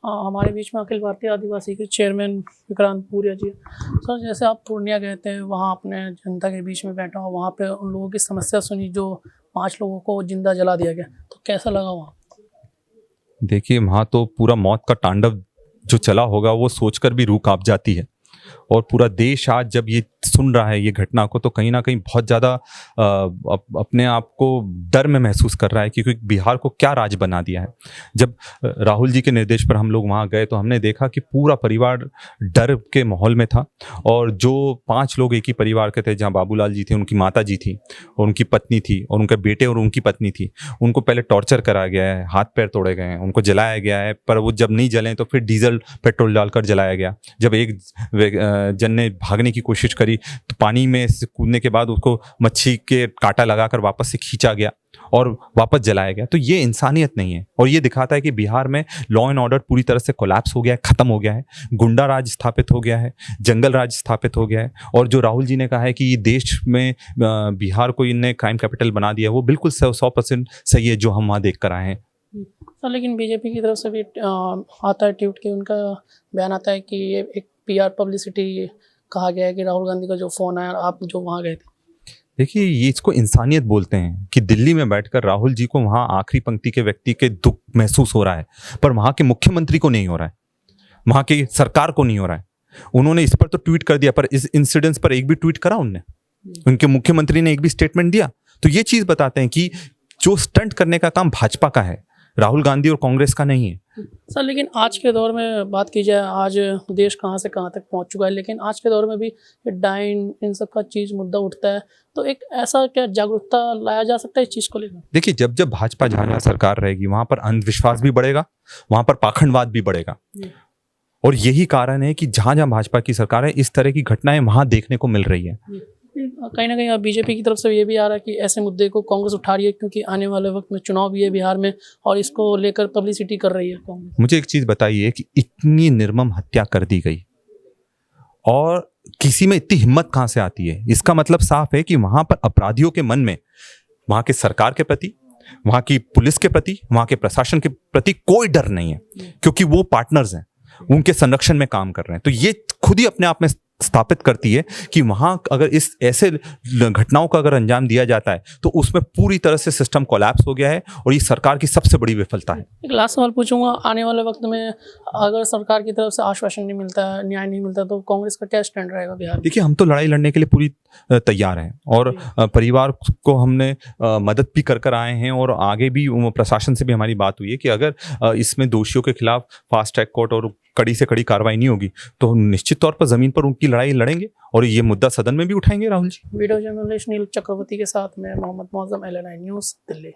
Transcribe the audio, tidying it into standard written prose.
हमारे बीच में अखिल भारतीय आदिवासी के चेयरमैन विक्रांत पूरिया जी। सर, जैसे आप पूर्णिया गए थे, वहाँ अपने जनता के बीच में बैठा हो, वहाँ पे उन लोगों की समस्या सुनी जो 5 लोगों को जिंदा जला दिया गया, तो कैसा लगा वहाँ? देखिए, वहाँ तो पूरा मौत का तांडव जो चला होगा वो सोचकर भी रूह कांप जाती है। और पूरा देश आज जब ये सुन रहा है ये घटना को, तो कहीं ना कहीं बहुत ज़्यादा अपने आप को डर में महसूस कर रहा है, क्योंकि बिहार को क्या राज बना दिया है। जब राहुल जी के निर्देश पर हम लोग वहाँ गए तो हमने देखा कि पूरा परिवार डर के माहौल में था। और जो 5 लोग एक ही परिवार के थे, जहाँ बाबूलाल जी थे, उनकी माता जी थी और उनकी पत्नी थी और उनके बेटे और उनकी पत्नी थी, उनको पहले टॉर्चर कराया गया है, हाथ पैर तोड़े गए हैं, उनको जलाया गया है। पर वो जब नहीं जले तो फिर डीजल पेट्रोल डालकर जलाया गया। जब एक जन ने भागने की कोशिश करी तो पानी में से कूदने के बाद उसको मच्छी के कांटा लगाकर वापस से खींचा गया और वापस जलाया गया। तो ये इंसानियत नहीं है। और ये दिखाता है कि बिहार में लॉ एंड ऑर्डर पूरी तरह से कोलैप्स हो गया है, खत्म हो गया है, गुंडा राज स्थापित हो गया है, जंगल राज स्थापित हो गया है। और जो राहुल जी ने कहा है कि ये देश में बिहार को इनने क्राइम कैपिटल बना दिया, वो बिल्कुल 100% सही है जो हम वहाँ देख कर आए हैं। सर, लेकिन बीजेपी की तरफ से भी आता है ट्वीट के, उनका बयान आता है कि ये एक PR पब्लिसिटी कहा गया है कि राहुल गांधी का जो फ़ोन आया, आप जो वहाँ गए थे। देखिए, ये इसको इंसानियत बोलते हैं कि दिल्ली में बैठकर राहुल जी को वहाँ आखिरी पंक्ति के व्यक्ति के दुख महसूस हो रहा है, पर वहाँ के मुख्यमंत्री को नहीं हो रहा है, वहाँ की सरकार को नहीं हो रहा है। उन्होंने इस पर तो ट्वीट कर दिया, पर इस इंसिडेंस पर एक भी ट्वीट करा उनने? उनके मुख्यमंत्री ने एक भी स्टेटमेंट दिया? तो ये चीज़ बताते हैं कि जो स्टंट करने का काम भाजपा का है, राहुल गांधी और कांग्रेस का नहीं है। सर, लेकिन आज के दौर में बात की जाए, आज देश कहाँ से कहाँ तक पहुँच चुका है, लेकिन आज के दौर में भी डाइन इन सब का चीज़ मुद्दा उठता है, तो एक ऐसा क्या जागरूकता लाया जा सकता है इस चीज़ को लेकर? देखिए, जब जब भाजपा जहाँ सरकार रहेगी वहाँ पर अंधविश्वास भी बढ़ेगा, वहाँ पर पाखंडवाद भी बढ़ेगा। और यही कारण है कि जहाँ जहाँ भाजपा की सरकार है, इस तरह की घटनाएं वहाँ देखने को मिल रही है। कहीं ना कहीं अब बीजेपी की तरफ से ये भी आ रहा है कि ऐसे मुद्दे को कांग्रेस उठा रही है, क्योंकि आने वाले वक्त में चुनाव भी है बिहार में और इसको लेकर पब्लिसिटी कर रही है कांग्रेस। मुझे एक चीज़ बताइए कि इतनी निर्मम हत्या कर दी गई और किसी में इतनी हिम्मत कहाँ से आती है? इसका मतलब साफ है कि वहाँ पर अपराधियों के मन में वहाँ के सरकार के प्रति, वहाँ की पुलिस के प्रति, वहाँ के प्रशासन के प्रति कोई डर नहीं है, क्योंकि वो पार्टनर्स हैं, उनके संरक्षण में काम कर रहे हैं। तो ये खुद ही अपने आप में स्थापित करती है कि वहाँ अगर इस ऐसे घटनाओं का अगर अंजाम दिया जाता है तो उसमें पूरी तरह से सिस्टम कोलैप्स हो गया है और ये सरकार की सबसे बड़ी विफलता है। एक लास्ट सवाल पूछूंगा, आने वाले वक्त में अगर सरकार की तरफ से आश्वासन नहीं मिलता है, न्याय नहीं मिलता, तो कांग्रेस का क्या स्टैंड रहेगा बिहार में? देखिए, हम तो लड़ाई लड़ने के लिए पूरी तैयार हैं और परिवार को हमने मदद भी कर आए हैं और आगे भी प्रशासन से भी हमारी बात हुई है कि अगर इसमें दोषियों के खिलाफ फास्ट ट्रैक कोर्ट और कड़ी से कड़ी कार्रवाई नहीं होगी तो निश्चित तौर पर जमीन पर उनकी लड़ाई लड़ेंगे और ये मुद्दा सदन में भी उठाएंगे। राहुल जी। वीडियो जर्नलिस्ट नील चक्रवर्ती के साथ में मोहम्मद मौजम, LNI न्यूज़, दिल्ली।